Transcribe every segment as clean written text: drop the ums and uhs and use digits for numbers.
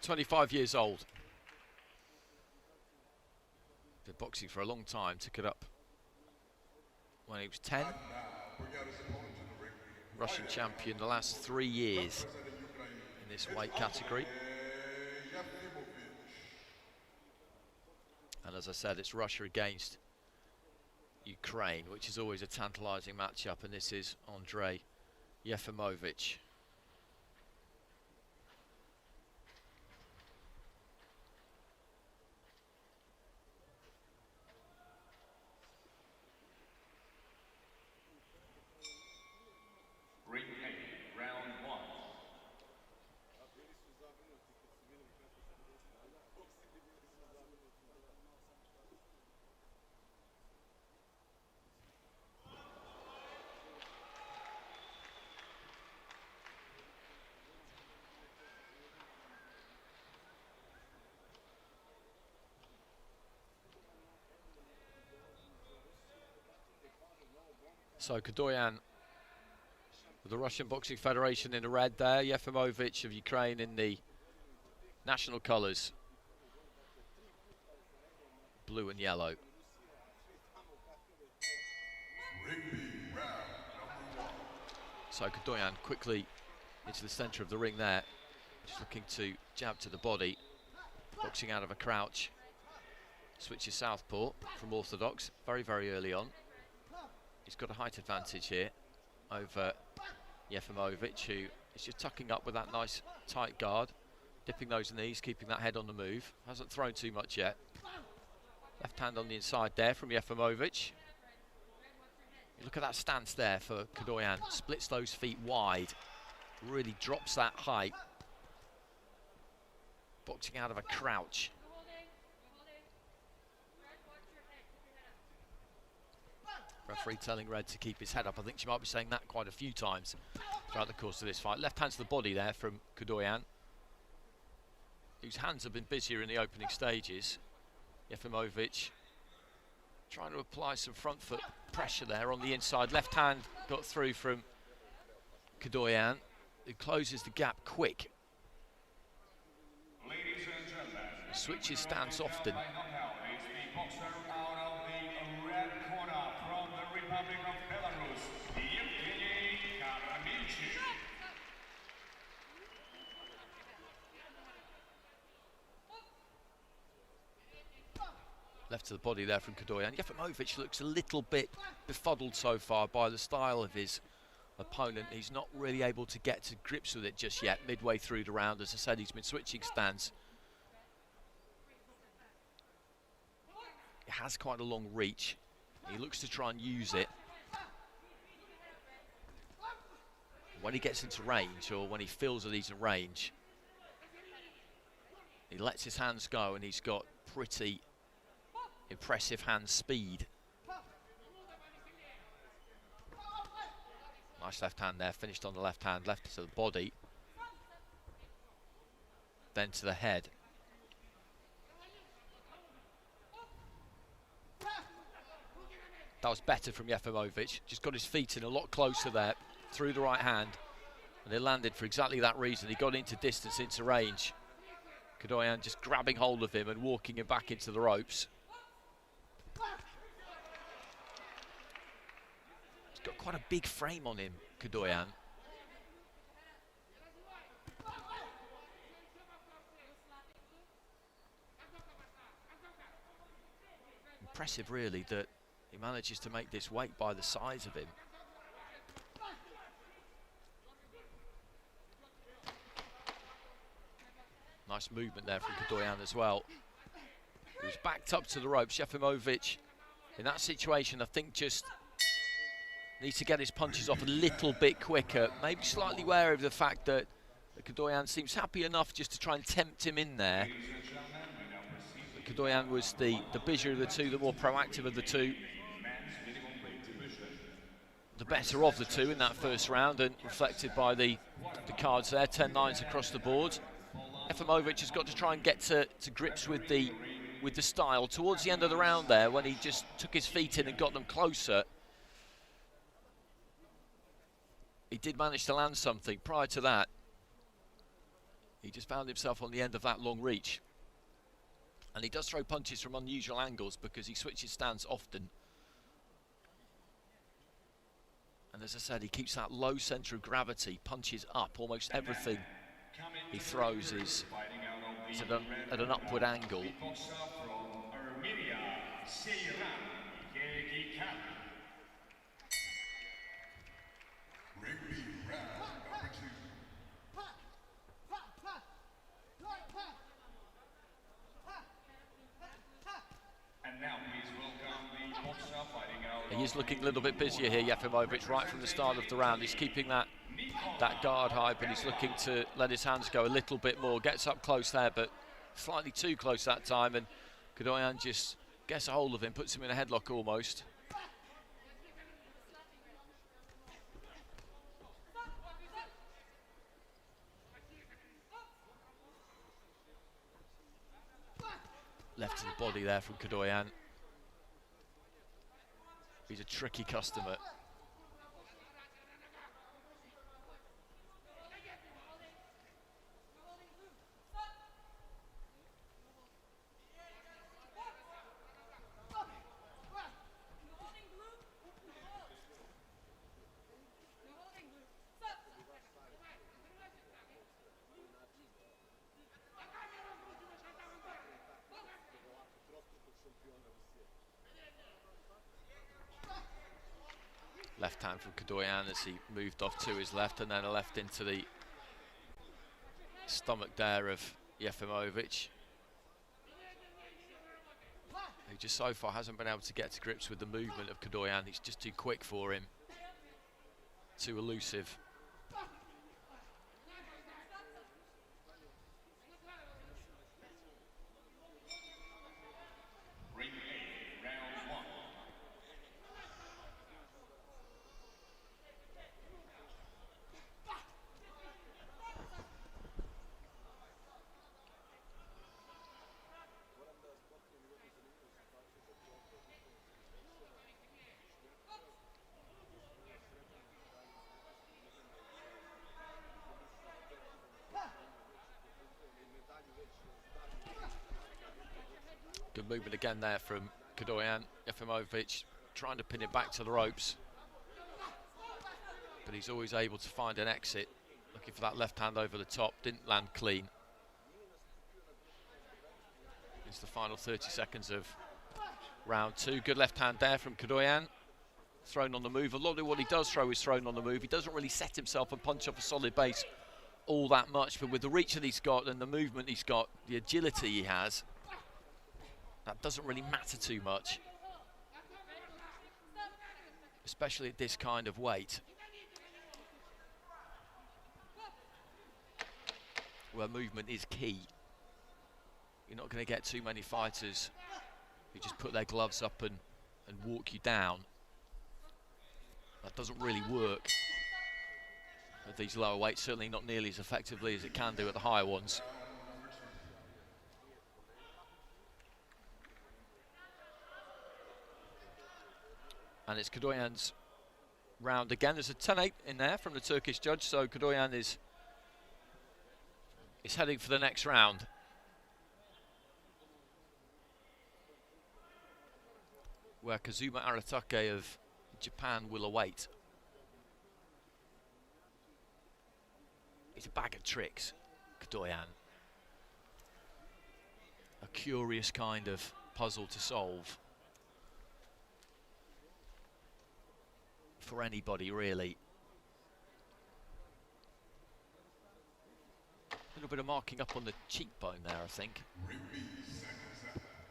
25 years old. Been boxing for a long time, took it up when he was 10. Russian champion the last 3 years in this weight category. And as I said, it's Russia against Ukraine, which is always a tantalizing matchup, and this is Andrii YEFYMOVYCH. So KHUDOIAN with the Russian Boxing Federation in the red there, YEFYMOVYCH of Ukraine in the national colours, blue and yellow. So KHUDOIAN quickly into the centre of the ring there, just looking to jab to the body, boxing out of a crouch, switches southpaw from orthodox very, very early on. He's got a height advantage here over YEFYMOVYCH, who is just tucking up with that nice tight guard, dipping those knees, keeping that head on the move. Hasn't thrown too much yet. Left hand on the inside there from YEFYMOVYCH. Look at that stance there for KHUDOIAN. Splits those feet wide, really drops that height. Boxing out of a crouch. Referee telling Red to keep his head up. I think she might be saying that quite a few times throughout the course of this fight. Left hand to the body there from KHUDOIAN, whose hands have been busier in the opening stages. YEFYMOVYCH trying to apply some front foot pressure there on the inside. Left hand got through from KHUDOIAN, who closes the gap quick. Switches stance often. Left to the body there from KHUDOIAN. YEFYMOVYCH looks a little bit befuddled so far by the style of his opponent. He's not really able to get to grips with it just yet. Midway through the round, as I said, he's been switching stance. He has quite a long reach. He looks to try and use it. When he gets into range, or when he feels that he's in range, he lets his hands go, and he's got pretty impressive hand speed. Nice left hand there, finished on the left hand, left to the body, then to the head. That was better from YEFYMOVYCH. Just got his feet in a lot closer there, through the right hand, and it landed for exactly that reason. He got into distance, into range. KHUDOIAN just grabbing hold of him and walking him back into the ropes. He's got quite a big frame on him, KHUDOIAN. Impressive, really, that he manages to make this weight by the size of him. Nice movement there from KHUDOIAN as well. He was backed up to the ropes. YEFYMOVYCH, in that situation, I think just needs to get his punches off a little bit quicker. Maybe slightly wary of the fact that KHUDOIAN seems happy enough just to try and tempt him in there. KHUDOIAN was the busier of the two, the more proactive of the two. The better of the two in that first round, and reflected by the cards there, 10-9s across the board. YEFYMOVYCH has got to try and get to grips with the style. Towards the end of the round there, when he just took his feet in and got them closer, he did manage to land something. Prior to that, He just found himself on the end of that long reach. And he does throw punches from unusual angles because he switches stance often. And as I said, he keeps that low centre of gravity, punches up. Almost everything he throws is at an upward angle. He is looking a little bit busier here, YEFYMOVYCH, right from the start of the round. He's keeping that guard high, but he's looking to let his hands go a little bit more. Gets up close there, but slightly too close that time, and KHUDOIAN just gets a hold of him, puts him in a headlock almost. Left to the body there from KHUDOIAN. He's a tricky customer. Left hand from KHUDOIAN as he moved off to his left, and then a left into the stomach there of YEFYMOVYCH, who just so far hasn't been able to get to grips with the movement of KHUDOIAN. He's just too quick for him, too elusive. Good movement again there from KHUDOIAN. YEFYMOVYCH trying to pin it back to the ropes, but he's always able to find an exit. Looking for that left hand over the top, didn't land clean. It's the final 30 seconds of round two. Good left hand there from KHUDOIAN. Thrown on the move. A lot of what he does throw is thrown on the move. He doesn't really set himself and punch up a solid base all that much, but with the reach that he's got and the movement he's got, the agility he has, that doesn't really matter too much, especially at this kind of weight, where movement is key. You're not going to get too many fighters who just put their gloves up and walk you down. That doesn't really work at these lower weights, certainly not nearly as effectively as it can do at the higher ones. And it's KHUDOIAN's round again. There's a 10-8 in there from the Turkish judge, so KHUDOIAN is heading for the next round. Where Kazuma Aratake of Japan will await. It's a bag of tricks, KHUDOIAN. A curious kind of puzzle to solve. For anybody, really. A little bit of marking up on the cheekbone there, I think.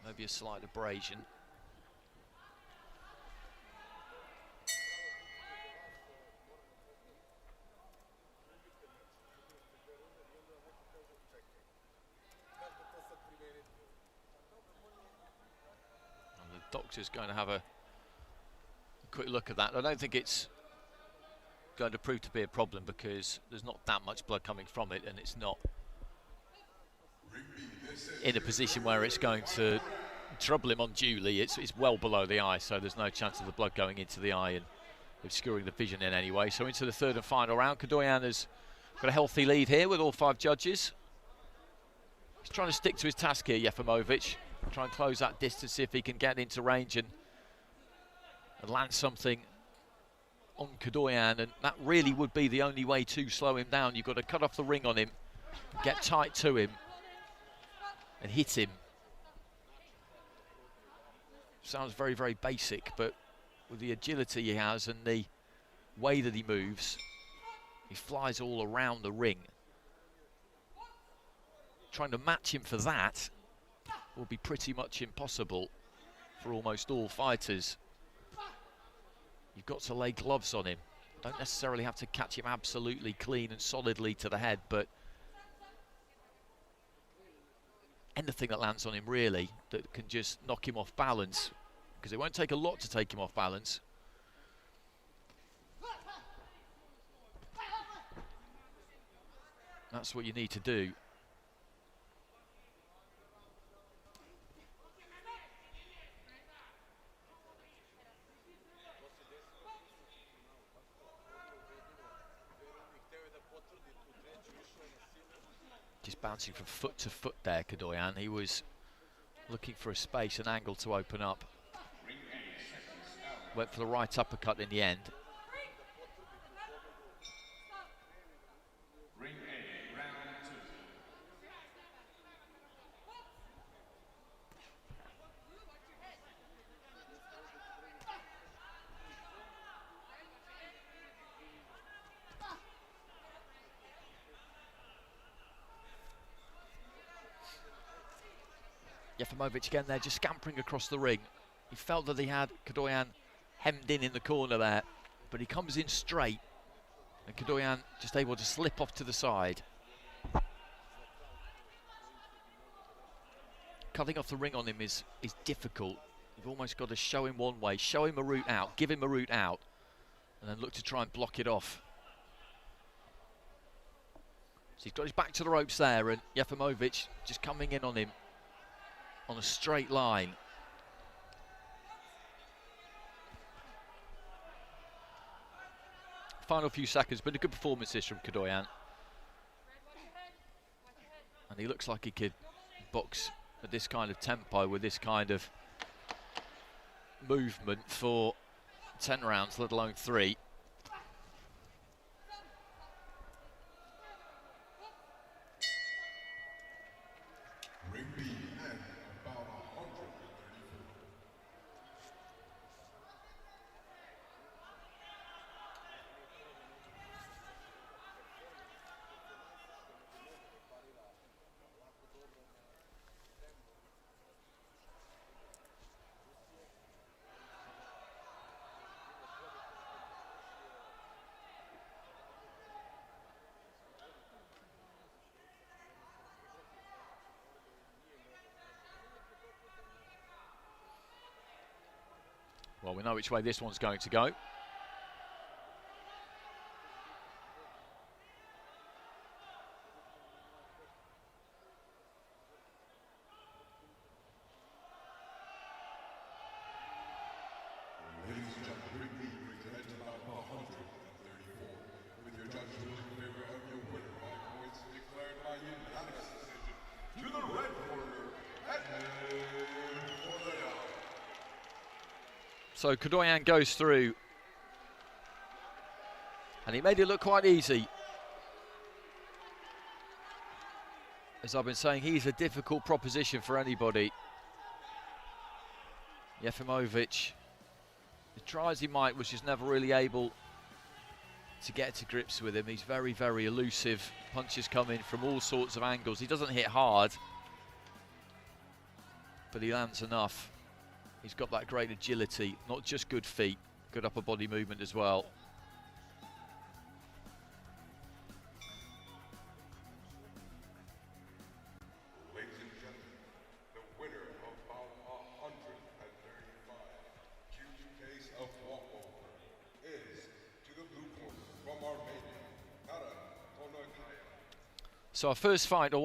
Maybe a slight abrasion. And the doctor's going to have a quick look at that. I don't think it's going to prove to be a problem because there's not that much blood coming from it, and it's not in a position where it's going to trouble him unduly. It's well below the eye, so there's no chance of the blood going into the eye and obscuring the vision in any way. So into the third and final round. KHUDOIAN has got a healthy lead here with all 5 judges. He's trying to stick to his task here, YEFYMOVYCH. Try and close that distance, see if he can get into range and land something on KHUDOIAN, and that really would be the only way to slow him down. You've got to cut off the ring on him, get tight to him, and hit him. Sounds very, very basic, but with the agility he has and the way that he moves, he flies all around the ring. Trying to match him for that will be pretty much impossible for almost all fighters. You've got to lay gloves on him. Don't necessarily have to catch him absolutely clean and solidly to the head, but anything that lands on him really that can just knock him off balance, because it won't take a lot to take him off balance. That's what you need to do. Just bouncing from foot to foot there, KHUDOIAN. He was looking for a space, an angle to open up. Went for the right uppercut in the end. YEFYMOVYCH again there, just scampering across the ring. He felt that he had KHUDOIAN hemmed in the corner there, but he comes in straight, and KHUDOIAN just able to slip off to the side. Cutting off the ring on him is difficult. You've almost got to show him one way, show him a route out, give him a route out, and then look to try and block it off. So he's got his back to the ropes there, and YEFYMOVYCH just coming in on him on a straight line. Final few seconds, but a good performance this from KHUDOIAN. And he looks like he could box at this kind of tempo with this kind of movement for 10 rounds, let alone 3. Well, we know which way this one's going to go. So KHUDOIAN goes through, and he made it look quite easy. As I've been saying, he's a difficult proposition for anybody. YEFYMOVYCH, as try as he might, was just never really able to get to grips with him. He's very, very elusive. Punches come in from all sorts of angles. He doesn't hit hard, but he lands enough. He's got that great agility, not just good feet, good upper body movement as well. Ladies and gentlemen, the winner of bout 135, huge case of walkover, is to the blue corner from Armenia, Kara. So our first fight, or what